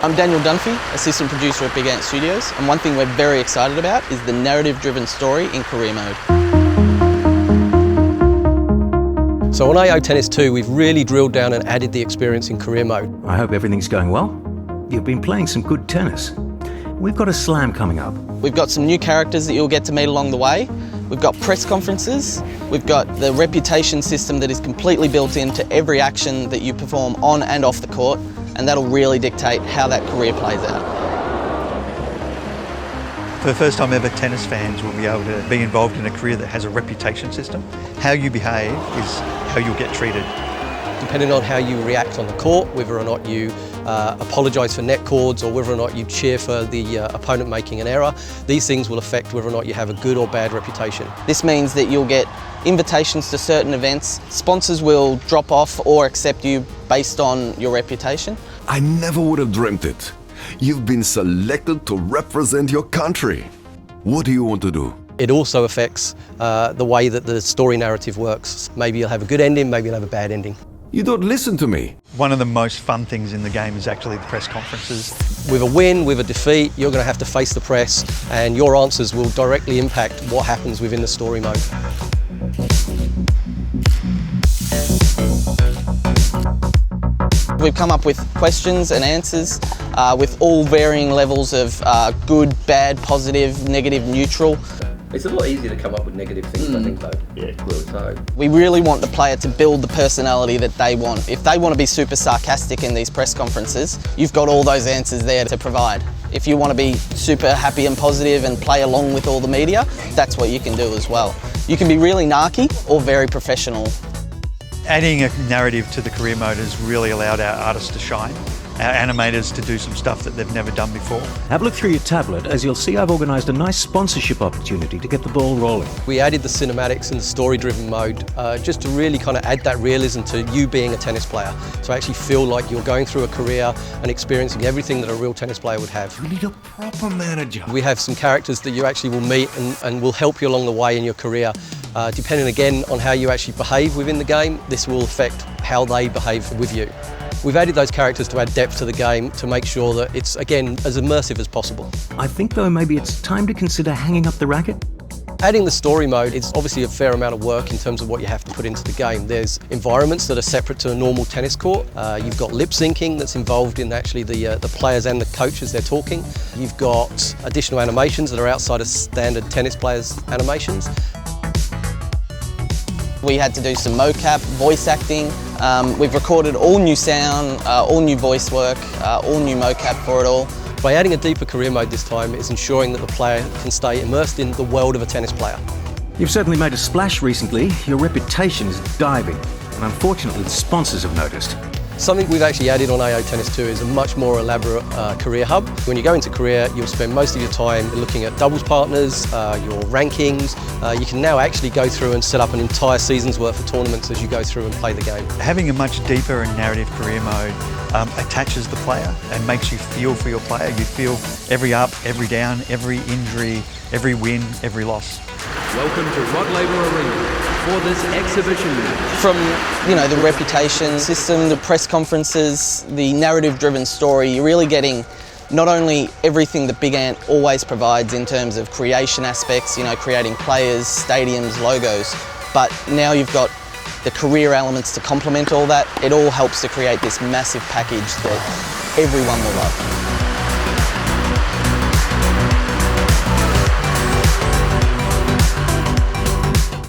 I'm Daniel Dunphy, assistant producer at Big Ant Studios, and one thing we're very excited about is the narrative-driven story in career mode. So on AO Tennis 2, we've really drilled down and added the experience in career mode. I hope everything's going well. You've been playing some good tennis. We've got a slam coming up. We've got some new characters that you'll get to meet along the way. We've got press conferences. We've got the reputation system that is completely built into every action that you perform on and off the court, and that'll really dictate how that career plays out. For the first time ever, tennis fans will be able to be involved in a career that has a reputation system. How you behave is how you'll get treated. Depending on how you react on the court, whether or not you apologise for net cords or whether or not you cheer for the opponent making an error, these things will affect whether or not you have a good or bad reputation. This means that you'll get invitations to certain events, sponsors will drop off or accept you based on your reputation. I never would have dreamt it. You've been selected to represent your country. What do you want to do? It also affects the way that the story narrative works. Maybe you'll have a good ending, maybe you'll have a bad ending. You don't listen to me. One of the most fun things in the game is actually the press conferences. With a win, with a defeat, you're going to have to face the press, and your answers will directly impact what happens within the story mode. We've come up with questions and answers with all varying levels of good, bad, positive, negative, neutral. It's a lot easier to come up with negative things, I think, though. Yeah, so. We really want the player to build the personality that they want. If they want to be super sarcastic in these press conferences, you've got all those answers there to provide. If you want to be super happy and positive and play along with all the media, that's what you can do as well. You can be really narky or very professional. Adding a narrative to the career mode has really allowed our artists to shine, our animators to do some stuff that they've never done before. Have a look through your tablet as you'll see I've organised a nice sponsorship opportunity to get the ball rolling. We added the cinematics and the story-driven mode just to really kind of add that realism to you being a tennis player. So I actually feel like you're going through a career and experiencing everything that a real tennis player would have. You need a proper manager. We have some characters that you actually will meet and will help you along the way in your career. Depending again on how you actually behave within the game, this will affect how they behave with you. We've added those characters to add depth to the game to make sure that it's, again, as immersive as possible. I think though maybe it's time to consider hanging up the racket. Adding the story mode is obviously a fair amount of work in terms of what you have to put into the game. There's environments that are separate to a normal tennis court. You've got lip syncing that's involved in actually the players and the coaches they're talking. You've got additional animations that are outside of standard tennis players' animations. We had to do some mocap, voice acting. We've recorded all new sound, all new voice work, all new mocap for it all. By adding a deeper career mode this time, it's ensuring that the player can stay immersed in the world of a tennis player. You've certainly made a splash recently. Your reputation is diving, and unfortunately the sponsors have noticed. Something we've actually added on AO Tennis 2 is a much more elaborate career hub. When you go into career, you'll spend most of your time looking at doubles partners, your rankings. You can now actually go through and set up an entire season's worth of tournaments as you go through and play the game. Having a much deeper and narrative career mode attaches the player and makes you feel for your player. You feel every up, every down, every injury, every win, every loss. Welcome to Rod Laver Arena for this exhibition match. From the reputation system, the press conferences, the narrative-driven story, you're really getting not only everything that Big Ant always provides in terms of creation aspects, creating players, stadiums, logos, but now you've got the career elements to complement all that. It all helps to create this massive package that everyone will love.